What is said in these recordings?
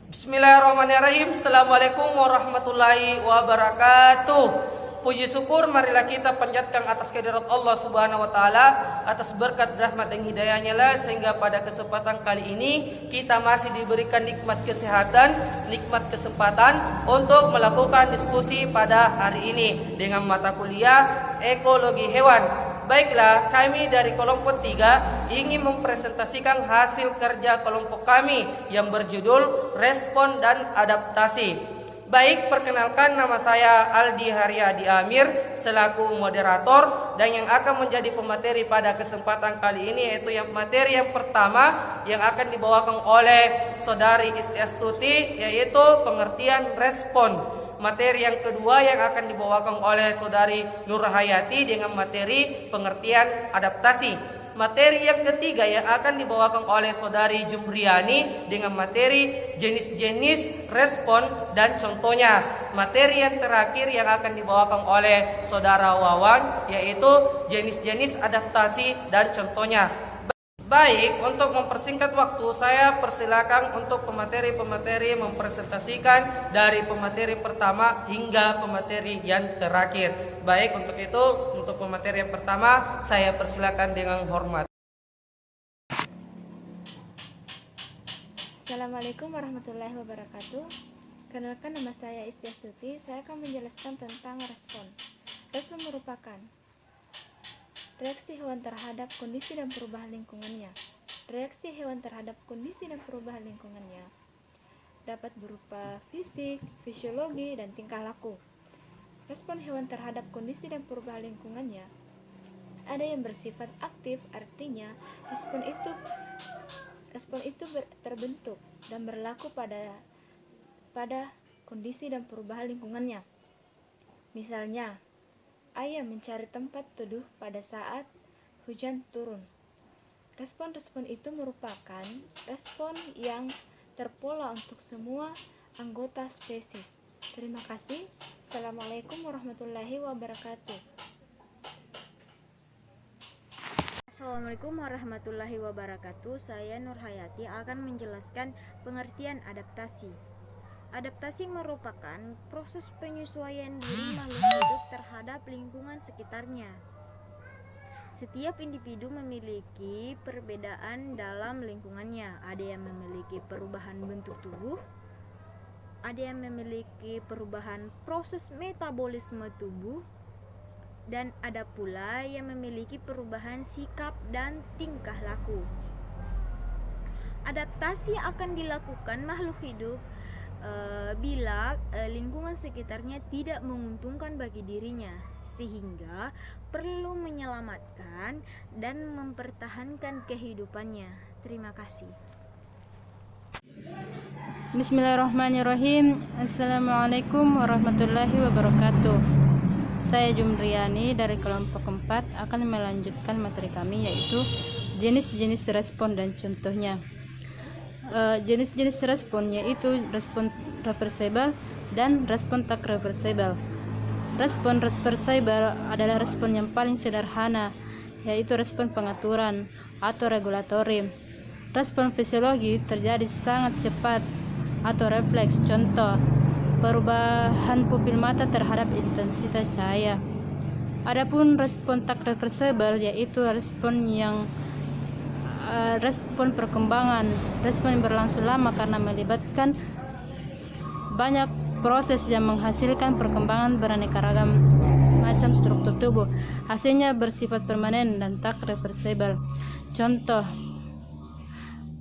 Bismillahirrahmanirrahim. Assalamualaikum warahmatullahi wabarakatuh. Puji syukur marilah kita panjatkan atas kehadirat Allah Subhanahu wa taala, atas berkat rahmat dan hidayahnya lah, sehingga pada kesempatan kali ini kita masih diberikan nikmat kesehatan, nikmat kesempatan untuk melakukan diskusi pada hari ini dengan mata kuliah ekologi hewan. Baiklah, kami dari kelompok 3 ingin mempresentasikan hasil kerja kelompok kami yang berjudul Respon dan Adaptasi. Baik, perkenalkan, nama saya Aldi Haryadi Amir selaku moderator, dan yang akan menjadi pemateri pada kesempatan kali ini yaitu materi yang pertama yang akan dibawakan oleh Saudari Istiastuti, yaitu pengertian respon. Materi yang kedua yang akan dibawakan oleh Saudari Nurhayati dengan materi pengertian adaptasi. Materi yang ketiga yang akan dibawakan oleh Saudari Jumriani dengan materi jenis-jenis respon dan contohnya. Materi yang terakhir yang akan dibawakan oleh Saudara Wawan yaitu jenis-jenis adaptasi dan contohnya. Baik, untuk mempersingkat waktu, saya persilakan untuk pemateri-pemateri mempresentasikan dari pemateri pertama hingga pemateri yang terakhir. Baik, untuk itu, untuk pemateri yang pertama, saya persilakan dengan hormat. Assalamualaikum warahmatullahi wabarakatuh. Kenalkan, nama saya Istiastuti. Saya akan menjelaskan tentang respon. Respon merupakan reaksi hewan terhadap kondisi dan perubahan lingkungannya. Reaksi hewan terhadap kondisi dan perubahan lingkungannya dapat berupa fisik, fisiologi, dan tingkah laku. Respon hewan terhadap kondisi dan perubahan lingkungannya ada yang bersifat aktif, artinya respon itu terbentuk dan berlaku pada kondisi dan perubahan lingkungannya. Misalnya, ayam mencari tempat teduh pada saat hujan turun. Respon-respon itu merupakan respon yang terpola untuk semua anggota spesies. Terima kasih. Assalamualaikum warahmatullahi wabarakatuh. Assalamualaikum warahmatullahi wabarakatuh. Saya Nurhayati akan menjelaskan pengertian adaptasi. Adaptasi merupakan proses penyesuaian diri makhluk hidup terhadap lingkungan sekitarnya. Setiap individu memiliki perbedaan dalam lingkungannya. Ada yang memiliki perubahan bentuk tubuh, ada yang memiliki perubahan proses metabolisme tubuh, dan ada pula yang memiliki perubahan sikap dan tingkah laku. Adaptasi akan dilakukan makhluk hidup bila lingkungan sekitarnya tidak menguntungkan bagi dirinya, sehingga perlu menyelamatkan dan mempertahankan kehidupannya. Terima kasih. Bismillahirrahmanirrahim. Assalamualaikum warahmatullahi wabarakatuh. Saya Jumriani dari kelompok 4 akan melanjutkan materi kami, yaitu jenis-jenis respon dan contohnya. Jenis-jenis respon yaitu respon reversibel dan respon tak reversibel. Respon reversibel adalah respon yang paling sederhana, yaitu respon pengaturan atau regulatori. Respon fisiologi terjadi sangat cepat atau refleks, contoh perubahan pupil mata terhadap intensitas cahaya. Adapun respon tak reversibel yaitu respon perkembangan, respon yang berlangsung lama karena melibatkan banyak proses yang menghasilkan perkembangan beraneka ragam macam struktur tubuh. Hasilnya bersifat permanen dan tak reversibel. Contoh,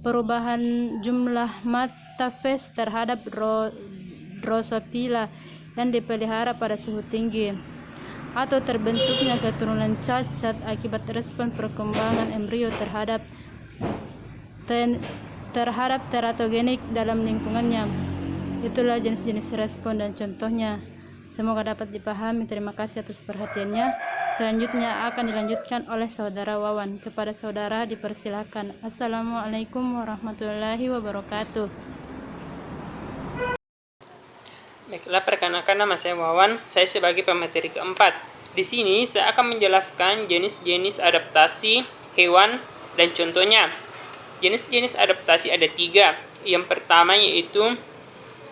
perubahan jumlah mata fase terhadap Drosophila yang dipelihara pada suhu tinggi, atau terbentuknya keturunan cacat akibat respon perkembangan embrio terhadap teratogenik dalam lingkungannya. Itulah jenis-jenis respon dan contohnya. Semoga dapat dipahami. Terima kasih atas perhatiannya. Selanjutnya akan dilanjutkan oleh Saudara Wawan. Kepada saudara dipersilakan. Assalamualaikum warahmatullahi wabarakatuh. Baiklah, perkenalkan, nama saya Wawan. Saya sebagai pemateri keempat. Di sini saya akan menjelaskan jenis-jenis adaptasi hewan dan contohnya. Jenis-jenis adaptasi ada 3. Yang pertama yaitu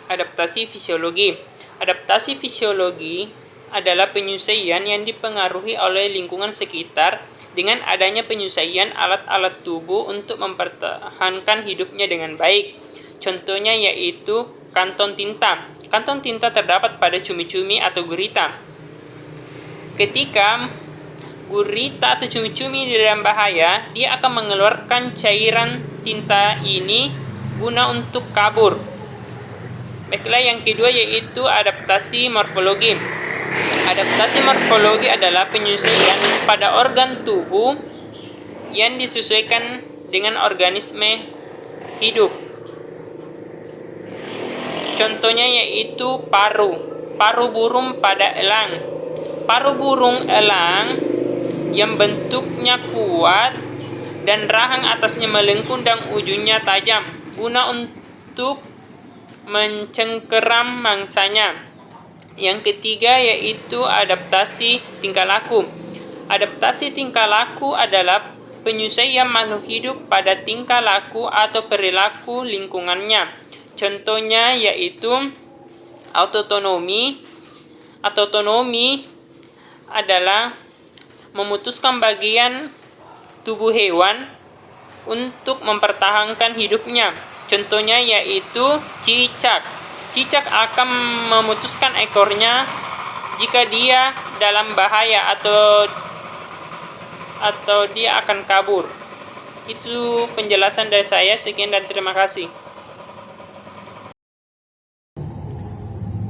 Adaptasi fisiologi. Adaptasi fisiologi adalah penyesuaian yang dipengaruhi oleh lingkungan sekitar dengan adanya penyesuaian alat-alat tubuh untuk mempertahankan hidupnya dengan baik. Contohnya yaitu kantong tinta. Kantong tinta terdapat pada cumi-cumi atau gurita. Ketika gurita atau cumi-cumi dalam bahaya, dia akan mengeluarkan cairan tinta ini guna untuk kabur. Baiklah, yang kedua yaitu adaptasi morfologi. Adaptasi morfologi adalah penyesuaian pada organ tubuh yang disesuaikan dengan organisme hidup. Contohnya yaitu paru burung pada elang. Paru burung elang yang bentuknya kuat dan rahang atasnya melengkung dan ujungnya tajam guna untuk mencengkeram mangsanya. Yang ketiga yaitu adaptasi tingkah laku. Adaptasi tingkah laku adalah penyesuaian makhluk hidup pada tingkah laku atau perilaku lingkungannya. Contohnya yaitu autonomi. Autonomi adalah memutuskan bagian tubuh hewan untuk mempertahankan hidupnya. Contohnya yaitu cicak. Cicak akan memutuskan ekornya jika dia dalam bahaya atau dia akan kabur. Itu penjelasan dari saya. Sekian dan terima kasih.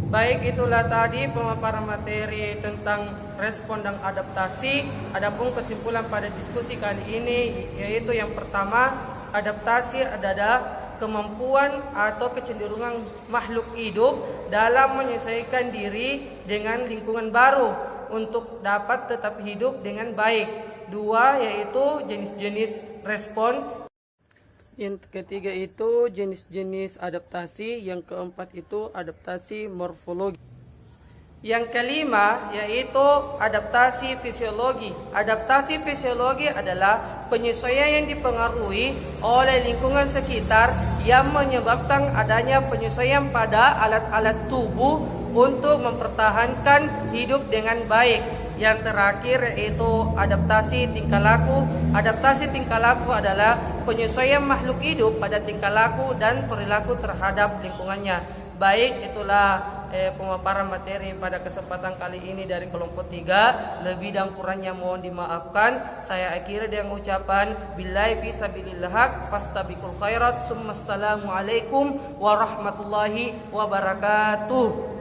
Baik, itulah tadi pemaparan materi tentang respon dan adaptasi. Adapun kesimpulan pada diskusi kali ini yaitu yang pertama, adaptasi adalah kemampuan atau kecenderungan makhluk hidup dalam menyesuaikan diri dengan lingkungan baru untuk dapat tetap hidup dengan baik. Dua, yaitu jenis-jenis respon. Yang ketiga itu jenis-jenis adaptasi. Yang keempat itu adaptasi morfologi. Yang kelima yaitu adaptasi fisiologi. Adaptasi fisiologi adalah penyesuaian yang dipengaruhi oleh lingkungan sekitar yang menyebabkan adanya penyesuaian pada alat-alat tubuh untuk mempertahankan hidup dengan baik. Yang terakhir yaitu adaptasi tingkah laku. Adaptasi tingkah laku adalah penyesuaian makhluk hidup pada tingkah laku dan perilaku terhadap lingkungannya. Baik, itulah pemaparan materi pada kesempatan kali ini dari kelompok 3. Lebih dan kurangnya mohon dimaafkan. Saya akhiri dengan ucapan billahi fisabilillah haq fastabiqul khairat. Assalamualaikum warahmatullahi wabarakatuh.